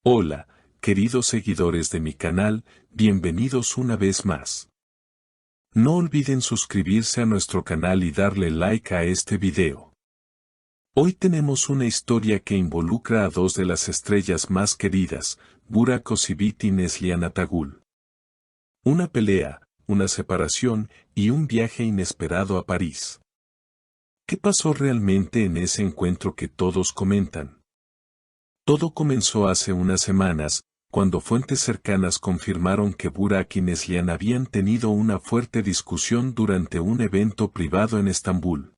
Hola, queridos seguidores de mi canal, bienvenidos una vez más. No olviden suscribirse a nuestro canal y darle like a este video. Hoy tenemos una historia que involucra a dos de las estrellas más queridas, Burak Özçivit y Neslihan Atagül. Una pelea, una separación y un viaje inesperado a París. ¿Qué pasó realmente en ese encuentro que todos comentan? Todo comenzó hace unas semanas, cuando fuentes cercanas confirmaron que Burak y Neslihan habían tenido una fuerte discusión durante un evento privado en Estambul.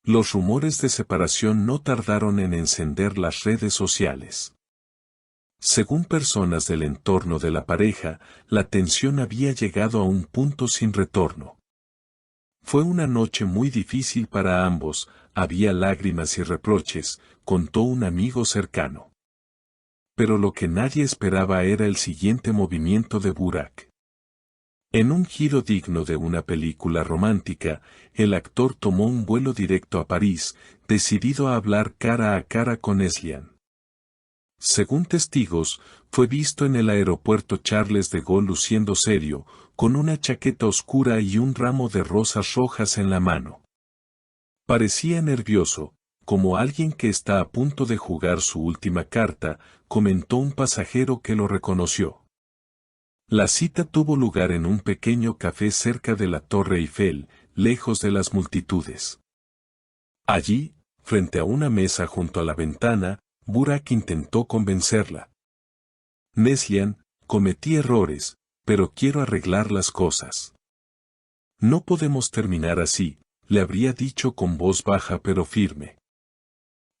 Los rumores de separación no tardaron en encender las redes sociales. Según personas del entorno de la pareja, la tensión había llegado a un punto sin retorno. Fue una noche muy difícil para ambos, había lágrimas y reproches, contó un amigo cercano. Pero lo que nadie esperaba era el siguiente movimiento de Burak. En un giro digno de una película romántica, el actor tomó un vuelo directo a París, decidido a hablar cara a cara con Neslihan. Según testigos, fue visto en el aeropuerto Charles de Gaulle luciendo serio, con una chaqueta oscura y un ramo de rosas rojas en la mano. Parecía nervioso, como alguien que está a punto de jugar su última carta, comentó un pasajero que lo reconoció. La cita tuvo lugar en un pequeño café cerca de la Torre Eiffel, lejos de las multitudes. Allí, frente a una mesa junto a la ventana, Burak intentó convencerla. Neslihan, cometí errores, pero quiero arreglar las cosas. No podemos terminar así, le habría dicho con voz baja pero firme.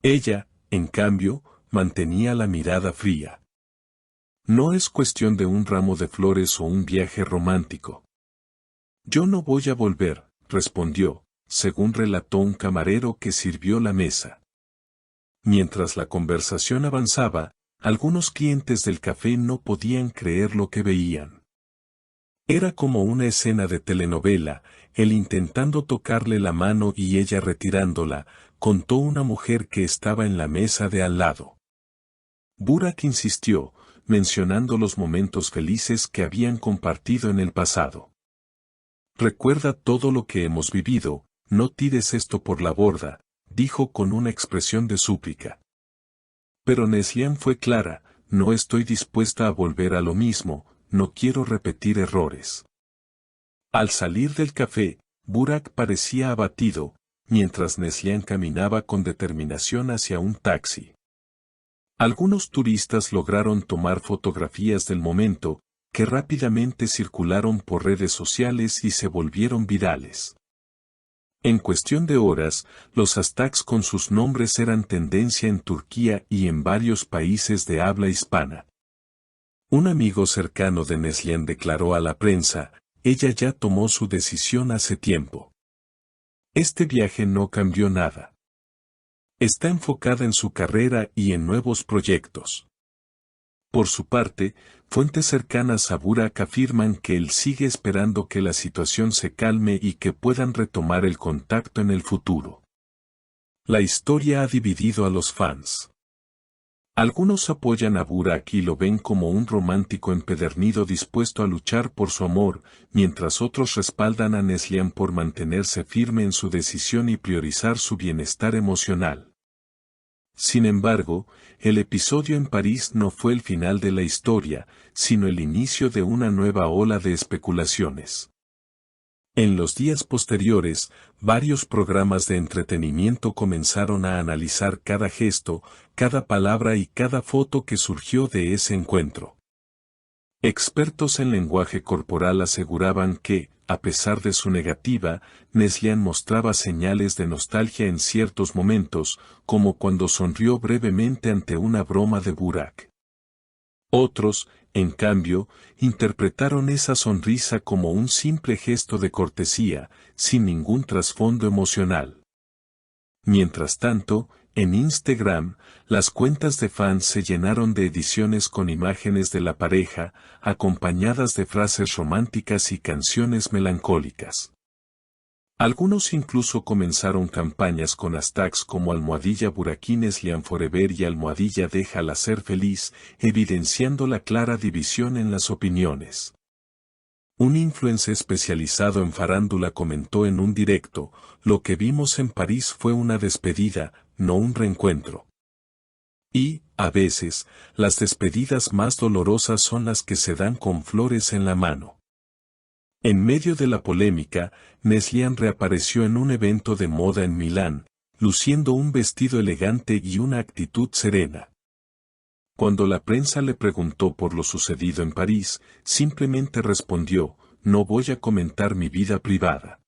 Ella, en cambio, mantenía la mirada fría. No es cuestión de un ramo de flores o un viaje romántico. Yo no voy a volver, respondió, según relató un camarero que sirvió la mesa. Mientras la conversación avanzaba, algunos clientes del café no podían creer lo que veían. Era como una escena de telenovela, él intentando tocarle la mano y ella retirándola, contó una mujer que estaba en la mesa de al lado. Burak insistió, mencionando los momentos felices que habían compartido en el pasado. Recuerda todo lo que hemos vivido, no tires esto por la borda, dijo con una expresión de súplica. Pero Neslihan fue clara, no estoy dispuesta a volver a lo mismo, no quiero repetir errores. Al salir del café, Burak parecía abatido, mientras Neslihan caminaba con determinación hacia un taxi. Algunos turistas lograron tomar fotografías del momento, que rápidamente circularon por redes sociales y se volvieron virales. En cuestión de horas, los hashtags con sus nombres eran tendencia en Turquía y en varios países de habla hispana. Un amigo cercano de Neslihan declaró a la prensa, ella ya tomó su decisión hace tiempo. Este viaje no cambió nada. Está enfocada en su carrera y en nuevos proyectos. Por su parte, fuentes cercanas a Burak afirman que él sigue esperando que la situación se calme y que puedan retomar el contacto en el futuro. La historia ha dividido a los fans. Algunos apoyan a Burak y lo ven como un romántico empedernido dispuesto a luchar por su amor, mientras otros respaldan a Neslihan por mantenerse firme en su decisión y priorizar su bienestar emocional. Sin embargo, el episodio en París no fue el final de la historia, sino el inicio de una nueva ola de especulaciones. En los días posteriores, varios programas de entretenimiento comenzaron a analizar cada gesto, cada palabra y cada foto que surgió de ese encuentro. Expertos en lenguaje corporal aseguraban que, a pesar de su negativa, Neslihan mostraba señales de nostalgia en ciertos momentos, como cuando sonrió brevemente ante una broma de Burak. Otros, en cambio, interpretaron esa sonrisa como un simple gesto de cortesía, sin ningún trasfondo emocional. Mientras tanto, en Instagram, las cuentas de fans se llenaron de ediciones con imágenes de la pareja, acompañadas de frases románticas y canciones melancólicas. Algunos incluso comenzaron campañas con hashtags como #BurakNeslianForever y #Déjala ser feliz, evidenciando la clara división en las opiniones. Un influencer especializado en farándula comentó en un directo: lo que vimos en París fue una despedida, no un reencuentro. Y, a veces, las despedidas más dolorosas son las que se dan con flores en la mano. En medio de la polémica, Neslian reapareció en un evento de moda en Milán, luciendo un vestido elegante y una actitud serena. Cuando la prensa le preguntó por lo sucedido en París, simplemente respondió: no voy a comentar mi vida privada.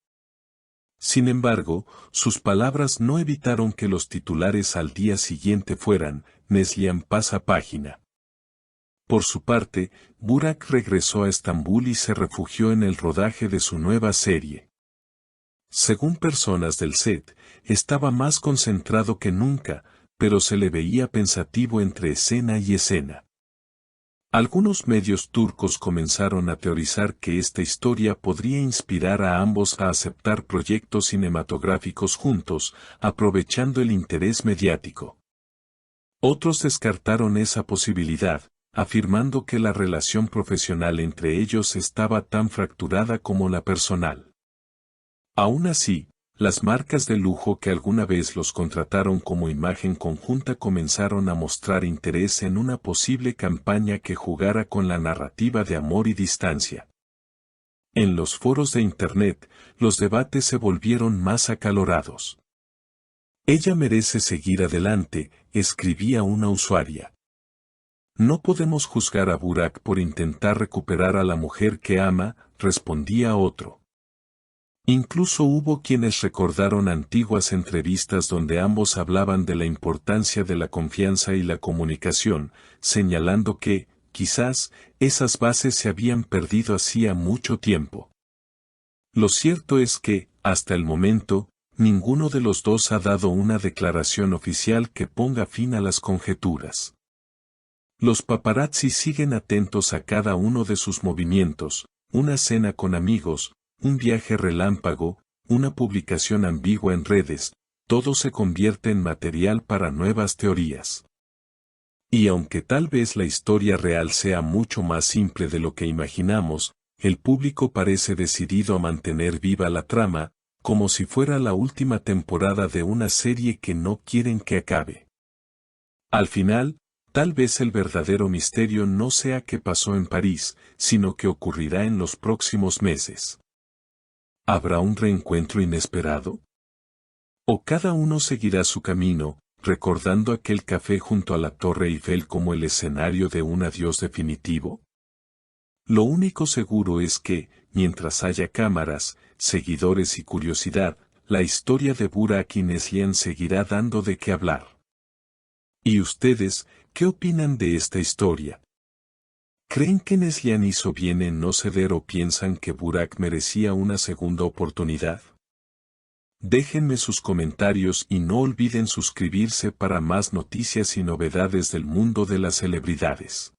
Sin embargo, sus palabras no evitaron que los titulares al día siguiente fueran: Neslian pasa página. Por su parte, Burak regresó a Estambul y se refugió en el rodaje de su nueva serie. Según personas del set, estaba más concentrado que nunca, pero se le veía pensativo entre escena y escena. Algunos medios turcos comenzaron a teorizar que esta historia podría inspirar a ambos a aceptar proyectos cinematográficos juntos, aprovechando el interés mediático. Otros descartaron esa posibilidad, afirmando que la relación profesional entre ellos estaba tan fracturada como la personal. Aún así, las marcas de lujo que alguna vez los contrataron como imagen conjunta comenzaron a mostrar interés en una posible campaña que jugara con la narrativa de amor y distancia. En los foros de Internet, los debates se volvieron más acalorados. Ella merece seguir adelante, escribía una usuaria. No podemos juzgar a Burak por intentar recuperar a la mujer que ama, respondía otro. Incluso hubo quienes recordaron antiguas entrevistas donde ambos hablaban de la importancia de la confianza y la comunicación, señalando que, quizás, esas bases se habían perdido hacía mucho tiempo. Lo cierto es que, hasta el momento, ninguno de los dos ha dado una declaración oficial que ponga fin a las conjeturas. Los paparazzi siguen atentos a cada uno de sus movimientos: una cena con amigos, un viaje relámpago, una publicación ambigua en redes, todo se convierte en material para nuevas teorías. Y aunque tal vez la historia real sea mucho más simple de lo que imaginamos, el público parece decidido a mantener viva la trama, como si fuera la última temporada de una serie que no quieren que acabe. Al final, tal vez el verdadero misterio no sea qué pasó en París, sino qué ocurrirá en los próximos meses. ¿Habrá un reencuentro inesperado? ¿O cada uno seguirá su camino, recordando aquel café junto a la Torre Eiffel como el escenario de un adiós definitivo? Lo único seguro es que, mientras haya cámaras, seguidores y curiosidad, la historia de Burak y Neslian seguirá dando de qué hablar. ¿Y ustedes, qué opinan de esta historia? ¿Creen que Neslian hizo bien en no ceder o piensan que Burak merecía una segunda oportunidad? Déjenme sus comentarios y no olviden suscribirse para más noticias y novedades del mundo de las celebridades.